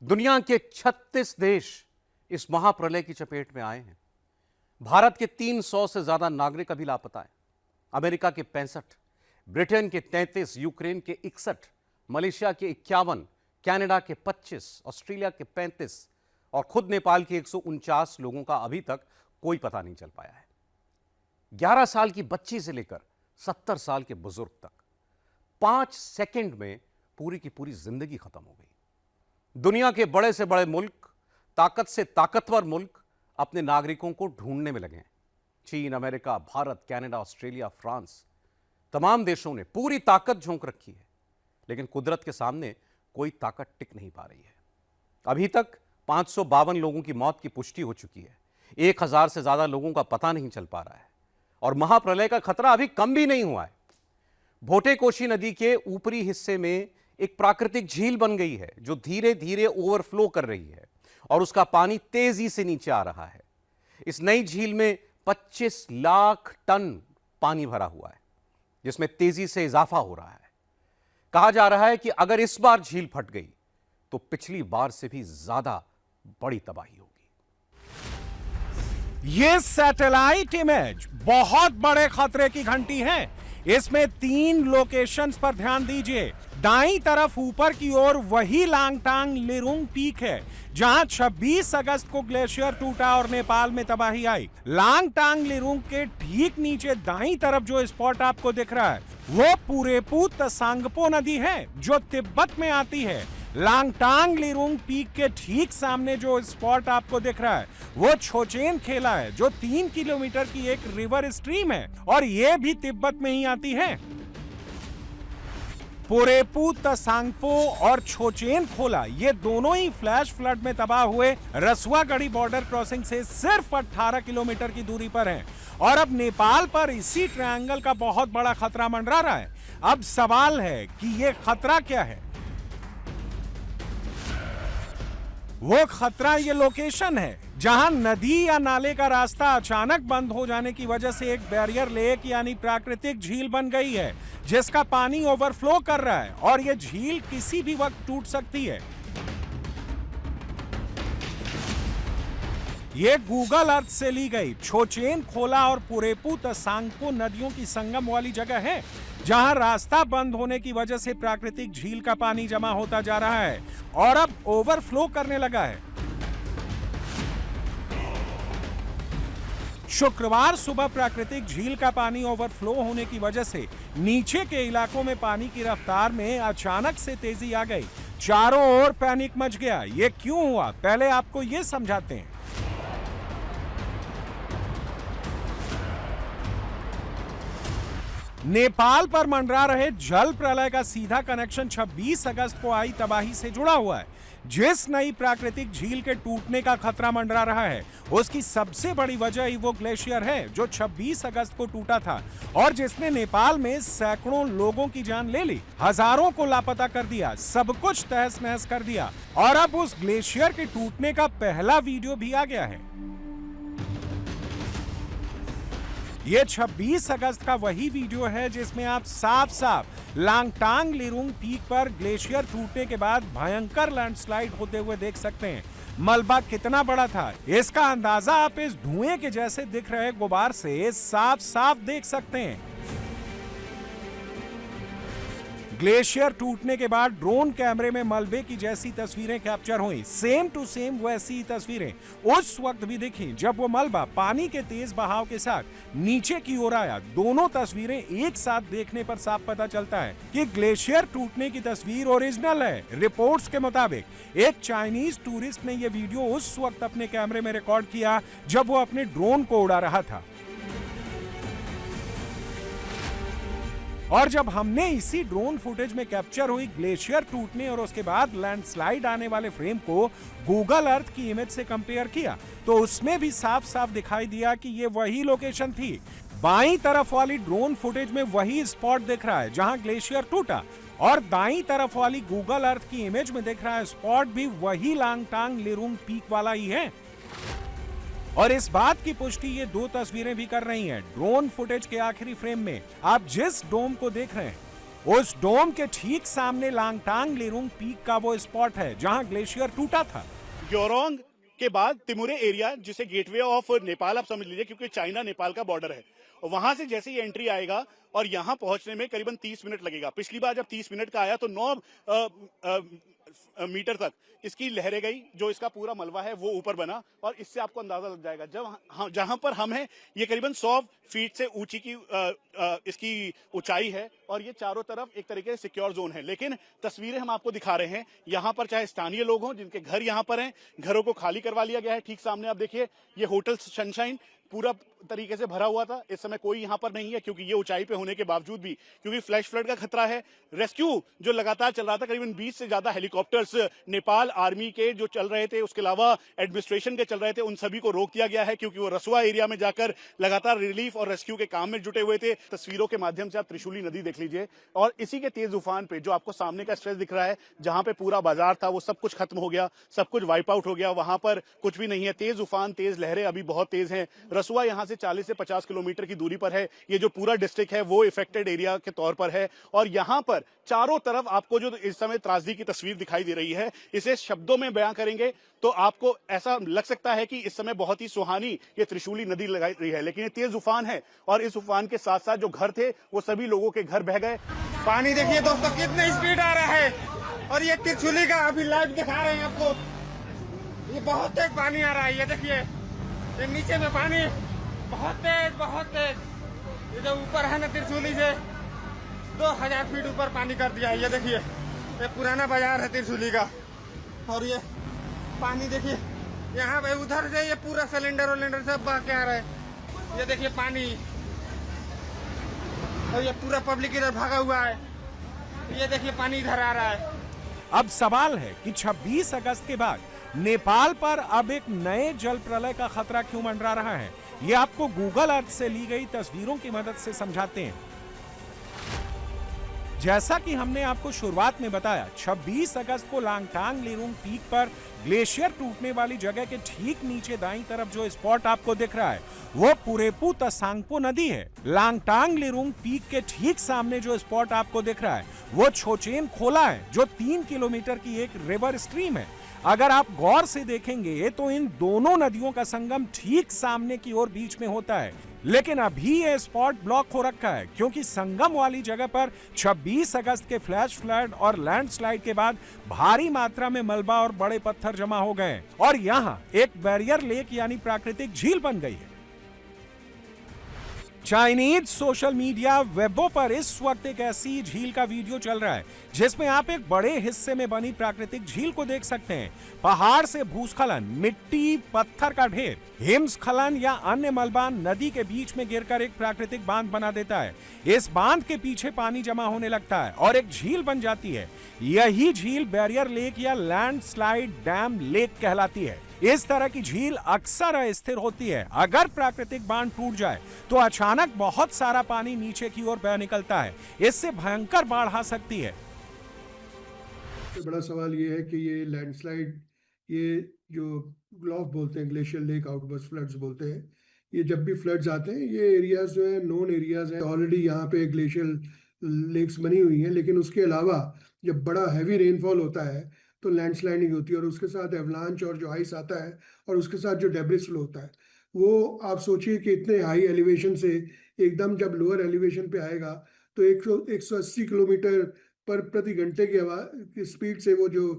दुनिया के 36 देश इस महाप्रलय की चपेट में आए हैं। भारत के 300 से ज्यादा नागरिक अभी लापता हैं। अमेरिका के 65, ब्रिटेन के 33, यूक्रेन के 61, मलेशिया के 51, कनाडा के 25, ऑस्ट्रेलिया के 35 और खुद नेपाल के 149 लोगों का अभी तक कोई पता नहीं चल पाया है। 11 साल की बच्ची से लेकर 70 साल के बुजुर्ग तक 5 सेकंड में पूरी की पूरी जिंदगी खत्म हो गई। दुनिया के बड़े से बड़े मुल्क, ताकत से ताकतवर मुल्क अपने नागरिकों को ढूंढने में लगे हैं। चीन, America, Bharat, Canada, Australia, France, तमाम देशों ने पूरी ताकत झोंक रखी है, लेकिन कुदरत के सामने कोई ताकत टिक नहीं पा रही है। अभी तक 552 लोगों की मौत की पुष्टि हो चुकी है। 1000 से ज्यादा लोगों का पता नहीं चल पा रहा है और महाप्रलय का खतरा अभी कम भी नहीं हुआ है। भोटे कोशी नदी के ऊपरी हिस्से में एक प्राकृतिक झील बन गई है जो धीरे धीरे ओवरफ्लो कर रही है और उसका पानी तेजी से नीचे आ रहा है। इस नई झील में 25 लाख टन पानी भरा हुआ है, जिसमें तेजी से इजाफा हो रहा है। कहा जा रहा है कि अगर इस बार झील फट गई तो पिछली बार से भी ज्यादा बड़ी तबाही होगी। ये सैटेलाइट इमेज बहुत बड़े खतरे की घंटी है। इसमें 3 लोकेशंस पर ध्यान दीजिए। दाईं तरफ ऊपर की ओर वही लांगटांग लिरुंग पीक है जहां 26 अगस्त को ग्लेशियर टूटा और नेपाल में तबाही आई। लांगटांग लिरुंग के ठीक नीचे दाईं तरफ जो स्पॉट आपको दिख रहा है वो पुरेपू तसांगपो नदी है जो तिब्बत में आती है। लांगटांग लिरुंग पीक के ठीक सामने जो स्पॉट आपको दिख रहा है वो छोचेन खेला है जो 3 किलोमीटर की एक रिवर स्ट्रीम है और ये भी तिब्बत में ही आती है। पुरेपू तसांगपो और छोचेन खोला ये दोनों ही फ्लैश फ्लड में तबाह हुए रसुआगढ़ी बॉर्डर क्रॉसिंग से सिर्फ 18 किलोमीटर की दूरी पर हैं और अब नेपाल पर इसी ट्रायंगल का बहुत बड़ा खतरा मंडरा रहा है। अब सवाल है कि ये खतरा क्या है। वो खतरा ये लोकेशन है जहां नदी या नाले का रास्ता अचानक बंद हो जाने की वजह से एक बैरियर लेक यानी प्राकृतिक झील बन गई है जिसका पानी ओवरफ्लो कर रहा है और ये झील किसी भी वक्त टूट सकती है। ये गूगल अर्थ से ली गई छोचेन खोला और पुरेपू तसांगपो नदियों की संगम वाली जगह है जहां रास्ता बंद होने की वजह से प्राकृतिक झील का पानी जमा होता जा रहा है और अब ओवरफ्लो करने लगा है। शुक्रवार सुबह प्राकृतिक झील का पानी ओवरफ्लो होने की वजह से नीचे के इलाकों में पानी की रफ्तार में अचानक से तेजी आ गई। चारों ओर पैनिक मच गया। ये क्यों हुआ, पहले आपको ये समझाते हैं। नेपाल पर मंडरा रहे जल प्रलय का सीधा कनेक्शन 26 अगस्त को आई तबाही से जुड़ा हुआ है। जिस नई प्राकृतिक झील के टूटने का खतरा मंडरा रहा है उसकी सबसे बड़ी वजह ही वो ग्लेशियर है जो 26 अगस्त को टूटा था और जिसने नेपाल में सैकड़ों लोगों की जान ले ली, हजारों को लापता कर दिया, सब कुछ तहस नहस कर दिया और अब उस ग्लेशियर के टूटने का पहला वीडियो भी आ गया है। ये 26 अगस्त का वही वीडियो है जिसमें आप साफ साफ लांगटांग लिरुंग पीक पर ग्लेशियर टूटने के बाद भयंकर लैंडस्लाइड होते हुए देख सकते हैं। मलबा कितना बड़ा था इसका अंदाजा आप इस धुएं के जैसे दिख रहे गुबार से साफ साफ देख सकते हैं। ग्लेशियर टूटने के बाद ड्रोन कैमरे में मलबे की जैसी तस्वीरें कैप्चर हुई। सेम टू सेम वैसी ही तस्वीरें उस वक्त भी दिखी जब वो मलबा पानी के तेज बहाव के साथ नीचे की ओर आया। दोनों तस्वीरें एक साथ देखने पर साफ पता चलता है कि ग्लेशियर टूटने की तस्वीर ओरिजिनल है। रिपोर्ट्स के मुताबिक एक चाइनीज टूरिस्ट ने यह वीडियो उस वक्त अपने कैमरे में रिकॉर्ड किया जब वो अपने ड्रोन को उड़ा रहा था और जब हमने इसी ड्रोन फुटेज में कैप्चर हुई ग्लेशियर टूटने और उसके बाद लैंडस्लाइड आने वाले फ्रेम को गूगल अर्थ की इमेज से कंपेयर किया तो उसमें भी साफ साफ दिखाई दिया कि ये वही लोकेशन थी। बाईं तरफ वाली ड्रोन फुटेज में वही स्पॉट दिख रहा है जहां ग्लेशियर टूटा और दाईं तरफ वाली गूगल अर्थ की इमेज में दिख रहा है स्पॉट भी वही लांगटांग लिरुंग पीक वाला ही है। और इस बात की पुष्टि ये 2 तस्वीरें भी कर रही हैं। ड्रोन फुटेज के आखिरी फ्रेम में आप जिस डोम को देख रहे हैं उस डोम के ठीक सामने लांगटांग लिरुंग पीक का वो स्पॉट है जहां ग्लेशियर टूटा था। ग्योरोंग के बाद तिमुरे एरिया, जिसे गेटवे ऑफ नेपाल आप समझ लीजिए, क्योंकि चाइना नेपाल का बॉर्डर है, और वहां से जैसे ही एंट्री आएगा और यहां पहुंचने में करीबन 30 मिनट लगेगा। पिछली बार जब 30 मिनट का आया तो 9 मीटर तक इसकी लहरें गई, जो इसका पूरा मलबा है वो ऊपर बना, और इससे आपको अंदाजा लग जाएगा जब जहां पर हम हैं ये करीबन 100 फीट से ऊंची की इसकी ऊंचाई है, और ये चारों तरफ एक तरीके से सिक्योर जोन है। लेकिन तस्वीरें हम आपको दिखा रहे हैं, यहाँ पर चाहे स्थानीय लोग हों जिनके घर यहाँ पर हैं, घरों को खाली करवा लिया गया है। ठीक सामने आप देखिए, ये होटल सनशाइन पूरा तरीके से भरा हुआ था। इस समय कोई यहाँ पर नहीं है, क्योंकि ये ऊंचाई पे होने के बावजूद भी, क्योंकि फ्लैश फ्लड का खतरा है। रेस्क्यू जो लगातार चल रहा था, करीबन 20 से ज्यादा हेलीकॉप्टर्स नेपाल आर्मी के जो चल रहे थे, उसके अलावा एडमिनिस्ट्रेशन के चल रहे थे, उन सभी को रोक दिया गया है, क्योंकि वो रसुआ एरिया में जाकर लगातार रिलीफ और रेस्क्यू के काम में जुटे हुए थे। तस्वीरों के माध्यम से आप त्रिशूली नदी देख लीजिए, और इसी के तेज उफान पे जो आपको सामने का स्ट्रेच दिख रहा है, जहां पे पूरा बाजार था वो सब कुछ खत्म हो गया, सब कुछ वाइप आउट हो गया, वहां पर कुछ भी नहीं है। तेज उफान, तेज लहरें अभी बहुत तेज हैं। रसुआ यहाँ से 40 से 50 किलोमीटर की दूरी पर है। ये जो पूरा डिस्ट्रिक्ट है वो इफेक्टेड एरिया के तौर पर है, और यहाँ पर चारों तरफ आपको जो इस समय त्रासदी की तस्वीर दिखाई दे रही है, इसे शब्दों में बयां करेंगे तो आपको ऐसा लग सकता है कि इस समय बहुत ही सुहानी ये त्रिशूली नदी लग रही है, लेकिन ये तेज उफान है, और इस उफान के साथ साथ जो घर थे वो सभी लोगों के घर बह गए। पानी देखिए दोस्तों कितने स्पीड आ रहा है, और ये त्रिशूली का अभी लाइव दिखा रहे हैं आपको। ये बहुत तेज पानी आ रहा है, ये देखिए, ये नीचे में पानी बहुत तेज, बहुत तेज। ये जो ऊपर है ना त्रिशूली से 2000 फीट ऊपर पानी कर दिया है। ये देखिए, ये पुराना बाजार है त्रिशूली का, और ये पानी देखिए यहाँ पे, उधर से ये पूरा सिलेंडर विलेंडर सब बह के आ रहा है। ये देखिए पानी, और ये पूरा पब्लिक इधर भागा हुआ है। ये देखिए पानी इधर आ रहा है। अब सवाल है कि 26 अगस्त के बाद नेपाल पर अब एक नए जल प्रलय का खतरा क्यों मंडरा रहा है, ये आपको गूगल अर्थ से ली गई तस्वीरों की मदद से समझाते हैं। जैसा कि हमने आपको शुरुआत में बताया, 26 अगस्त को लांगटांग लिरुंग पीक पर ग्लेशियर टूटने वाली जगह के ठीक नीचे दाईं तरफ जो स्पॉट आपको दिख रहा है वो पुरेपू तसांगपो नदी है। लांगटांग लिरुंग पीक के ठीक सामने जो स्पॉट आपको दिख रहा है वो छोचेन खोला है, जो 3 किलोमीटर की एक रिवर स्ट्रीम है। अगर आप गौर से देखेंगे तो इन दोनों नदियों का संगम ठीक सामने की ओर बीच में होता है, लेकिन अभी ये स्पॉट ब्लॉक हो रखा है, क्योंकि संगम वाली जगह पर 26 अगस्त के फ्लैश फ्लड और लैंडस्लाइड के बाद भारी मात्रा में मलबा और बड़े पत्थर जमा हो गए, और यहाँ एक बैरियर लेक यानी प्राकृतिक झील बन गई है। चाइनीज सोशल मीडिया वेबो पर इस वक्त एक ऐसी झील का वीडियो चल रहा है जिसमें आप एक बड़े हिस्से में बनी प्राकृतिक झील को देख सकते हैं। पहाड़ से भूस्खलन, मिट्टी, पत्थर का ढेर, हिमस्खलन या अन्य मलबा नदी के बीच में गिरकर एक प्राकृतिक बांध बना देता है। इस बांध के पीछे पानी जमा होने लगता है और एक झील बन जाती है। यही झील बैरियर लेक या लैंडस्लाइड डैम लेक कहलाती है। इस तरह की झील अक्सर अस्थिर होती है। अगर प्राकृतिक बांध टूट जाए तो अचानक बहुत सारा पानी नीचे की ओर बह निकलता है। इससे भयंकर बाढ़ आ सकती है। सबसे बड़ा सवाल ये है कि ये लैंडस्लाइड, ये जो ग्लॉफ बोलते हैं, ग्लेशियर लेक आउटबर्स्ट फ्लड्स बोलते हैं, ये जब भी फ्लड्स आते हैं, ये एरियाज जो है नोन एरियाज हैं। ऑलरेडी यहाँ पे ग्लेशियर लेक्स बनी हुई हैं, लेकिन उसके अलावा जब बड़ा हैवी रेनफॉल होता है तो लैंडस्लाइडिंग होती है, और उसके साथ एवलांच और जो आइस आता है, और उसके साथ जो डेब्रिस फ्लो होता है, वो आप सोचिए कि इतने हाई एलिवेशन से एकदम जब लोअर एलिवेशन पे आएगा तो 180 किलोमीटर पर प्रति घंटे की स्पीड से वो जो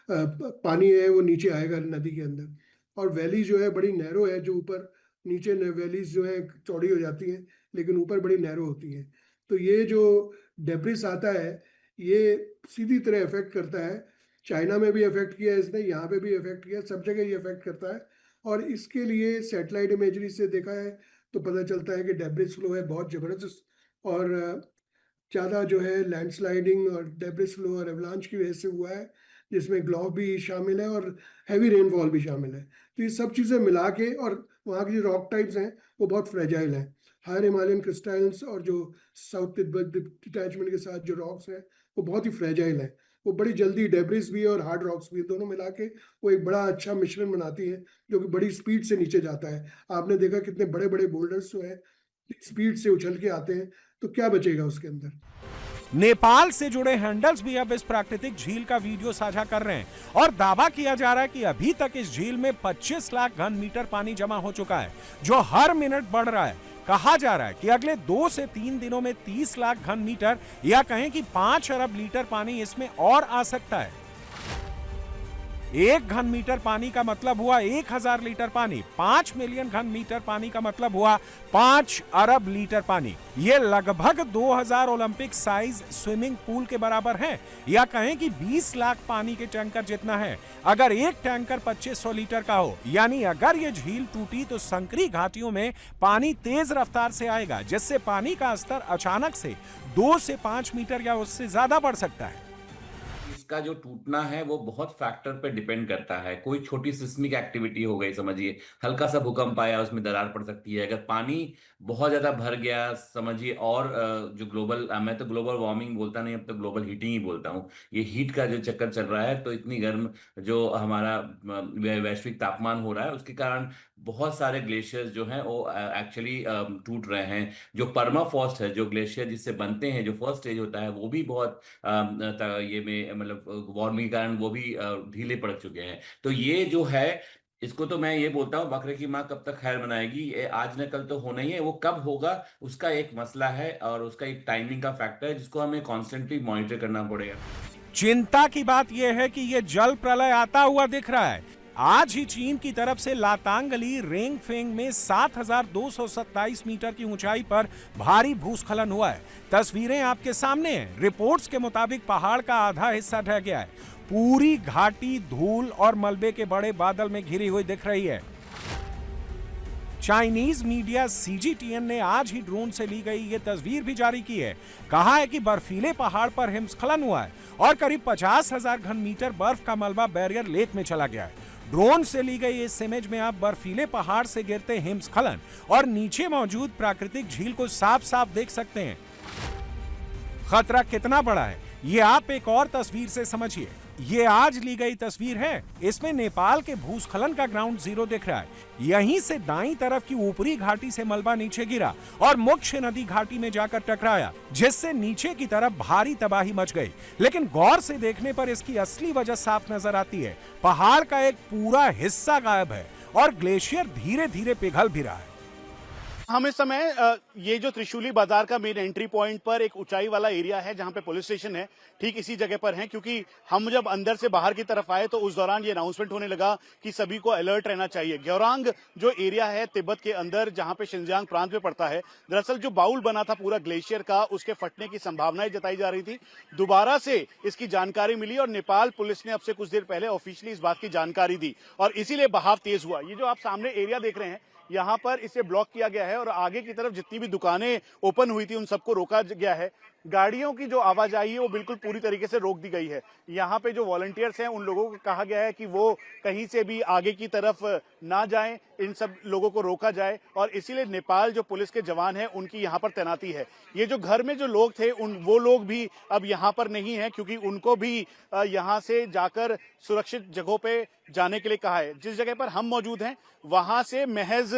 पानी है वो नीचे आएगा नदी के अंदर। और वैली जो है बड़ी नैरो है, जो ऊपर नीचे वैलीज जो है चौड़ी हो जाती हैं, लेकिन ऊपर बड़ी नैरो होती हैं। तो ये जो डेब्रिस आता है ये सीधी तरह इफेक्ट करता है। चाइना में भी इफेक्ट किया है इसने, यहाँ पे भी इफेक्ट किया है, सब जगह ये इफेक्ट करता है। और इसके लिए सैटेलाइट इमेजरी से देखा है तो पता चलता है कि डेब्रिस फ्लो है बहुत ज़बरदस्त, और ज़्यादा जो है लैंडस्लाइडिंग और डेब्रिस फ्लो और एवलांच की वजह से हुआ है, जिसमें ग्लॉफ भी शामिल है और हैवी रेनफॉल भी शामिल है। तो ये सब चीज़ें मिला के, और वहाँ की जो रॉक टाइप्स हैं वो बहुत फ्रेजाइल हैं। हायर हिमालयन क्रिस्टाइल्स और जो साउथ तिब्बत डिटैचमेंट के साथ जो रॉक्स हैं वो बहुत ही फ्रेजाइल हैं। वो बड़ी जल्दी डेब्रिस भी और हार्ड रॉक्स भी, दोनों मिला के वो एक बड़ा अच्छा मिश्रण बनाती है, जो कि बड़ी स्पीड से नीचे जाता है। आपने देखा कितने बड़े बड़े बोल्डर्स जो हैं स्पीड से उछल के आते हैं, तो क्या बचेगा उसके अंदर। नेपाल से जुड़े हैंडल्स भी अब इस प्राकृतिक झील का वीडियो साझा कर रहे हैं और दावा किया जा रहा है कि अभी तक इस झील में 25 लाख घन मीटर पानी जमा हो चुका है, जो हर मिनट बढ़ रहा है। कहा जा रहा है कि अगले 2 से 3 दिनों में 30 लाख घन मीटर या कहें कि 5 अरब लीटर पानी इसमें और आ सकता है। 1 घन मीटर पानी का मतलब हुआ 1000 लीटर पानी, 5 मिलियन घन मीटर पानी का मतलब हुआ 5 अरब लीटर पानी। यह लगभग 2000 ओलंपिक साइज स्विमिंग पूल के बराबर है, या कहें कि 20 लाख पानी के टैंकर जितना है। अगर एक टैंकर 2500 लीटर का हो, यानी अगर यह झील टूटी तो संकरी घाटियों में पानी तेज रफ्तार से आएगा, जिससे पानी का स्तर अचानक से 2 से 5 मीटर या उससे ज्यादा बढ़ सकता है। इसका जो टूटना है वो बहुत फैक्टर पे डिपेंड करता है। कोई छोटी सिस्मिक एक्टिविटी हो गई, समझिए हल्का सा भूकंप आया, उसमें दरार पड़ सकती है। अगर पानी बहुत ज्यादा भर गया, समझिए, और जो ग्लोबल, मैं तो ग्लोबल वार्मिंग बोलता नहीं, अब तो ग्लोबल हीटिंग ही बोलता हूँ। ये हीट का जो चक्कर चल रहा है, तो इतनी गर्म जो हमारा वैश्विक तापमान हो रहा है, उसके कारण बहुत सारे ग्लेशियर्स जो हैं वो एक्चुअली टूट रहे हैं। जो परमाफ्रॉस्ट है, जो ग्लेशियर जिससे बनते हैं, जो फर्स्ट स्टेज होता है, वो भी बहुत ये में मतलब वार्मिंग के कारण वो भी ढीले पड़ चुके हैं। तो ये जो है, इसको तो मैं ये बोलता हूँ, बकरे की माँ कब तक खैर बनाएगी, ये आज न कल तो होना ही है। वो कब होगा उसका एक मसला है और उसका एक टाइमिंग का फैक्टर है, जिसको हमें कॉन्स्टेंटली मॉनिटर करना पड़ेगा। चिंता की बात यह है कि यह जल प्रलय आता हुआ दिख रहा है। आज ही चीन की तरफ से लातांगली रेंगफेंग में 7227 मीटर की ऊंचाई पर भारी भूस्खलन हुआ है। तस्वीरें आपके सामने हैं। रिपोर्ट्स के मुताबिक पहाड़ का आधा हिस्सा ढह गया है। पूरी घाटी धूल और मलबे के बड़े बादल में घिरी हुई दिख रही है। चाइनीज मीडिया CGTN ने आज ही ड्रोन से ली गई ये तस्वीर भी जारी की है। कहा है कि बर्फीले पहाड़ पर हिमस्खलन हुआ है और करीब 50,000 घन मीटर बर्फ का मलबा बैरियर लेक में चला गया है। ड्रोन से ली गई इस इमेज में आप बर्फीले पहाड़ से गिरते हिमस्खलन और नीचे मौजूद प्राकृतिक झील को साफ साफ देख सकते हैं। खतरा कितना बड़ा है ये आप एक और तस्वीर से समझिए। ये आज ली गई तस्वीर है। इसमें नेपाल के भूस्खलन का ग्राउंड जीरो दिख रहा है। यहीं से दाईं तरफ की ऊपरी घाटी से मलबा नीचे गिरा और मुख्य नदी घाटी में जाकर टकराया, जिससे नीचे की तरफ भारी तबाही मच गई। लेकिन गौर से देखने पर इसकी असली वजह साफ नजर आती है। पहाड़ का एक पूरा हिस्सा गायब है और ग्लेशियर धीरे धीरे पिघल भी रहा है। हम इस समय ये जो त्रिशूली बाजार का मेन एंट्री पॉइंट पर एक ऊंचाई वाला एरिया है जहां पे पुलिस स्टेशन है, ठीक इसी जगह पर है। क्योंकि हम जब अंदर से बाहर की तरफ आए तो उस दौरान ये अनाउंसमेंट होने लगा कि सभी को अलर्ट रहना चाहिए। ग्योरांग जो एरिया है तिब्बत के अंदर, जहां पे शिनजियांग प्रांत में पड़ता है, दरअसल जो बाउल बना था पूरा ग्लेशियर का, उसके फटने की संभावनाएं जताई जा रही थी। दोबारा से इसकी जानकारी मिली और नेपाल पुलिस ने अब से कुछ देर पहले ऑफिशियली इस बात की जानकारी दी और इसीलिए बहाव तेज हुआ। ये जो आप सामने एरिया देख रहे हैं, यहाँ पर इसे ब्लॉक किया गया है और आगे की तरफ जितनी भी दुकानें ओपन हुई थी उन सबको रोका गया है। गाड़ियों की जो आवाजाही है वो बिल्कुल पूरी तरीके से रोक दी गई है। यहाँ पे जो वॉलंटियर्स हैं उन लोगों को कहा गया है कि वो कहीं से भी आगे की तरफ ना जाएं, इन सब लोगों को रोका जाए और इसीलिए नेपाल जो पुलिस के जवान हैं उनकी यहाँ पर तैनाती है। ये जो घर में जो लोग थे वो लोग भी अब यहाँ पर नहीं है, क्योंकि उनको भी यहाँ से जाकर सुरक्षित जगहों पे जाने के लिए कहा है। जिस जगह पर हम मौजूद हैं वहां से महज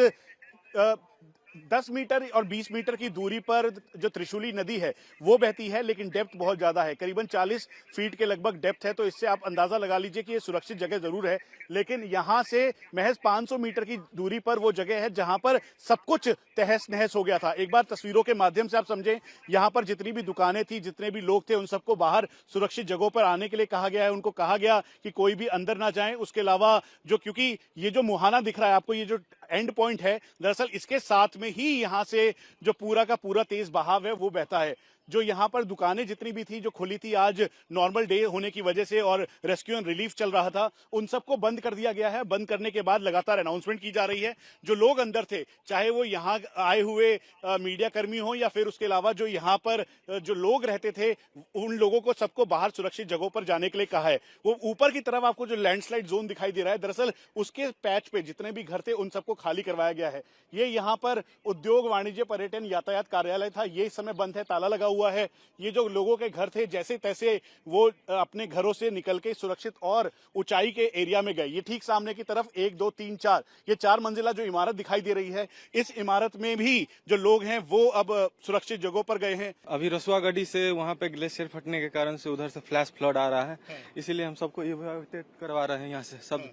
10 मीटर और 20 मीटर की दूरी पर जो त्रिशूली नदी है वो बहती है, लेकिन डेप्थ बहुत ज्यादा है, करीबन 40 फीट के लगभग डेप्थ है। तो इससे आप अंदाजा लगा लीजिए कि ये सुरक्षित जगह जरूर है, लेकिन यहां से महज 500 मीटर की दूरी पर वो जगह है जहां पर सब कुछ तहस नहस हो गया था। एक बार तस्वीरों के माध्यम से आप समझें, यहां पर जितनी भी दुकानें थी, जितने भी लोग थे, उन सबको बाहर सुरक्षित जगहों पर आने के लिए कहा गया है। उनको कहा गया कि कोई भी अंदर ना जाए। उसके अलावा जो, क्योंकि ये जो मुहाना दिख रहा है आपको, ये जो एंड पॉइंट है, दरअसल इसके साथ में ही यहां से जो पूरा का पूरा तेज बहाव है वो बहता है। जो यहाँ पर दुकानें जितनी भी थी जो खुली थी, आज नॉर्मल डे होने की वजह से और रेस्क्यू एंड रिलीफ चल रहा था, उन सबको बंद कर दिया गया है। बंद करने के बाद लगातार अनाउंसमेंट की जा रही है। जो लोग अंदर थे, चाहे वो यहाँ आए हुए मीडिया कर्मी हो या फिर उसके अलावा जो यहाँ पर जो लोग रहते थे, उन लोगों को सबको बाहर सुरक्षित जगहों पर जाने के लिए कहा है। वो ऊपर की तरफ आपको जो लैंडस्लाइड जोन दिखाई दे रहा है, दरअसल उसके पैच पे जितने भी घर थे उन सबको खाली करवाया गया है। ये यहाँ पर उद्योग, वाणिज्य, पर्यटन, यातायात कार्यालय था, ये इस समय बंद है, ताला लगा हुआ हुआ है। ये जो लोगों के घर थे जैसे तैसे वो अपने घरों से निकल के सुरक्षित और ऊंचाई के एरिया में गए। ये ठीक सामने की तरफ 1 2 3 4 ये 4 मंजिला जो इमारत दिखाई दे रही है, इस इमारत में भी जो लोग हैं वो अब सुरक्षित जगहों पर गए हैं। अभी रसुआ गढ़ी से वहाँ पे ग्लेशियर फटने के कारण से उधर से फ्लैश फ्लड आ रहा है, इसीलिए हम सबको इवैक्यूएट करवा रहे हैं। यहाँ से सब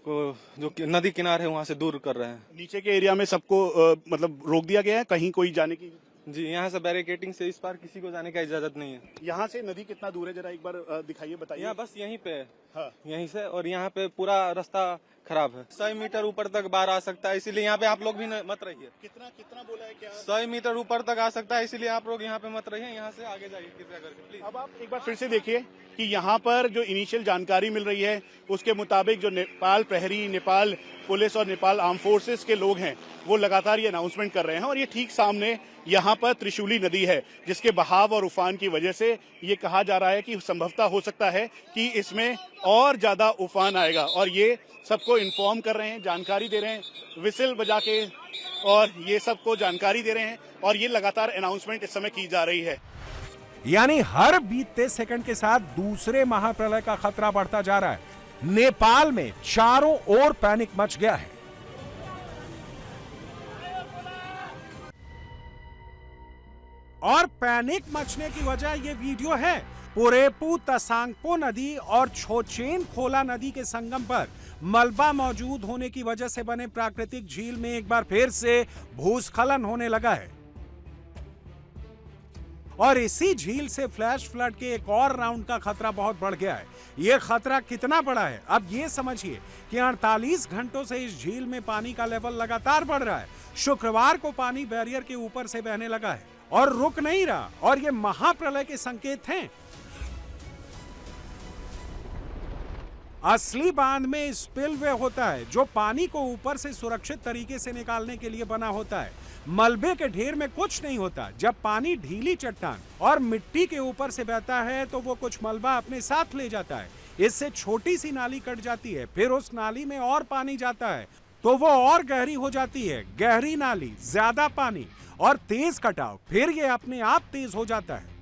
को जो नदी किनारे है वहाँ से दूर कर रहे हैं। नीचे के एरिया में सबको मतलब रोक दिया गया है, कहीं कोई जाने की? जी, यहाँ से बैरिकेटिंग से इस पार किसी को जाने का इजाजत नहीं है। यहाँ से नदी कितना दूर है, जरा एक बार दिखाइए, बताइए। यहाँ बस यहीं पे है, हाँ। यहीं से, और यहाँ पे पूरा रास्ता खराब है। 100 मीटर ऊपर तक बाढ़ आ सकता है, इसीलिए यहाँ पे आप लोग भी मत रहिए। कितना कितना बोला है क्या? 100 मीटर ऊपर तक आ सकता है, इसीलिए आप लोग यहाँ पे मत रहिए, यहाँ से आगे जाइए कृपया करके प्लीज। अब आप एक बार फिर से देखिए कि यहाँ पर जो इनिशियल जानकारी मिल रही है उसके मुताबिक जो नेपाल प्रहरी, नेपाल पुलिस और नेपाल आर्म फोर्सेस के लोग हैं वो लगातार ये अनाउंसमेंट कर रहे हैं। और ये ठीक सामने यहाँ पर त्रिशूली नदी है, जिसके बहाव और उफान की वजह से ये कहा जा रहा है कि संभवतः हो सकता है कि इसमें और ज्यादा उफान आएगा। और ये सबको इन्फॉर्म कर रहे हैं, जानकारी दे रहे हैं, विसिल बजा के, और ये सबको जानकारी दे रहे हैं। और ये लगातार अनाउंसमेंट इस समय की जा रही है। यानी हर बीतते सेकंड के साथ दूसरे महाप्रलय का खतरा बढ़ता जा रहा है। नेपाल में चारों ओर पैनिक मच गया है। और पैनिक मचने की वजह ये वीडियो है। पुरेपु तसांगपो नदी और छोचेन खोला नदी के संगम पर मलबा मौजूद होने की वजह से बने प्राकृतिक झील में एक बार फिर से भूस्खलन होने लगा है। और इसी झील से फ्लैश फ्लड के एक और राउंड का खतरा बहुत बढ़ गया है। यह खतरा कितना बड़ा है, अब ये समझिए कि 48 घंटों से इस झील में पानी का लेवल लगातार बढ़ रहा है। शुक्रवार को पानी बैरियर के ऊपर से बहने लगा है और रुक नहीं रहा, और ये महाप्रलय के संकेत हैं। असली बांध में स्पिलवे होता है, जो पानी को ऊपर से सुरक्षित तरीके से निकालने के लिए बना होता है। मलबे के ढेर में कुछ नहीं होता। जब पानी ढीली चट्टान और मिट्टी के ऊपर से बहता है तो वो कुछ मलबा अपने साथ ले जाता है। इससे छोटी सी नाली कट जाती है, फिर उस नाली में और पानी जाता है तो वो और गहरी हो जाती है। गहरी नाली, ज्यादा पानी और तेज कटाव, फिर ये अपने आप तेज हो जाता है।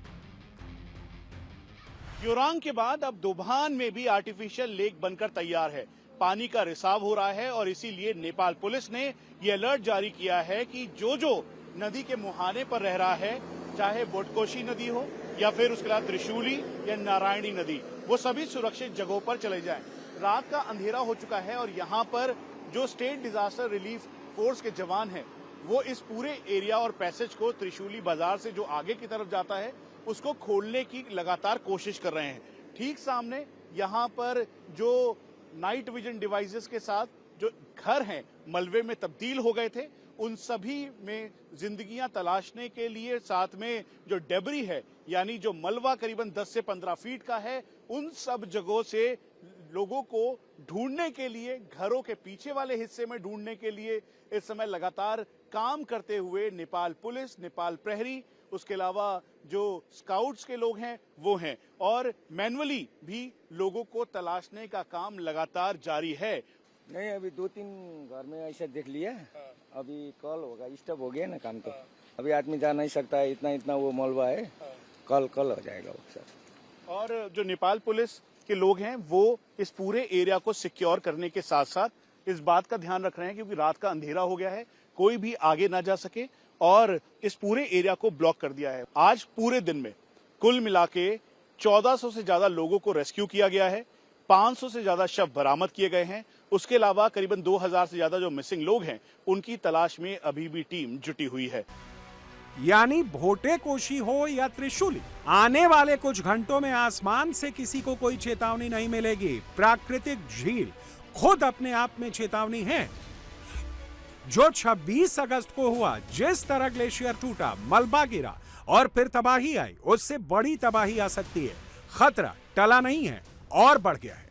योरांग के बाद अब दोभान में भी आर्टिफिशियल लेक बनकर तैयार है। पानी का रिसाव हो रहा है और इसीलिए नेपाल पुलिस ने ये अलर्ट जारी किया है कि जो नदी के मुहाने पर रह रहा है, चाहे बोटकोशी नदी हो या फिर उसके अलावा त्रिशूली या नारायणी नदी, वो सभी सुरक्षित जगहों पर चले जाएं। रात का अंधेरा हो चुका है और यहाँ पर जो स्टेट डिजास्टर रिलीफ फोर्स के जवान हैं वो इस पूरे एरिया और पैसेज को त्रिशूली बाजार से जो आगे की तरफ जाता है उसको खोलने की लगातार कोशिश कर रहे हैं। ठीक सामने यहाँ पर जो नाइट विजन डिवाइसेस के साथ जो घर हैं मलबे में तब्दील हो गए थे, उन सभी में जिंदगियां तलाशने के लिए साथ में जो डेबरी है यानी जो मलबा करीबन 10 से 15 फीट का है, उन सब जगहों से लोगों को ढूंढने के लिए, घरों के पीछे वाले हिस्से में ढूंढने के लिए इस समय लगातार काम करते हुए नेपाल पुलिस, नेपाल प्रहरी, उसके अलावा जो स्काउट्स के लोग हैं वो हैं, और मैनुअली भी लोगों को तलाशने का काम लगातार जारी है। नहीं, अभी 2-3 घर में ऐसा देख लिया। अभी कल होगा, स्टॉप हो गया ना काम, तो अभी आदमी जा नहीं सकता है, इतना वो मलबा है। कल हो जाएगा वो सब। और जो नेपाल पुलिस के लोग हैं वो इस पूरे एरिया को सिक्योर करने के साथ साथ इस बात का ध्यान रख रहे हैं क्योंकि रात का अंधेरा हो गया है, कोई भी आगे ना जा सके, और इस पूरे एरिया को ब्लॉक कर दिया है। आज पूरे दिन में कुल मिला के 1400 से ज्यादा लोगों को रेस्क्यू किया गया है, 500 से ज्यादा शव बरामद किए गए हैं। उसके अलावा करीबन 2000 से ज्यादा जो मिसिंग लोग हैं उनकी तलाश में अभी भी टीम जुटी हुई है। यानी भोटेकोशी हो या त्रिशूली, आने वाले कुछ घंटों में आसमान से किसी को कोई चेतावनी नहीं मिलेगी। प्राकृतिक झील खुद अपने आप में चेतावनी है। जो 26 अगस्त को हुआ, जिस तरह ग्लेशियर टूटा, मलबा गिरा और फिर तबाही आई, उससे बड़ी तबाही आ सकती है। खतरा टला नहीं है और बढ़ गया है।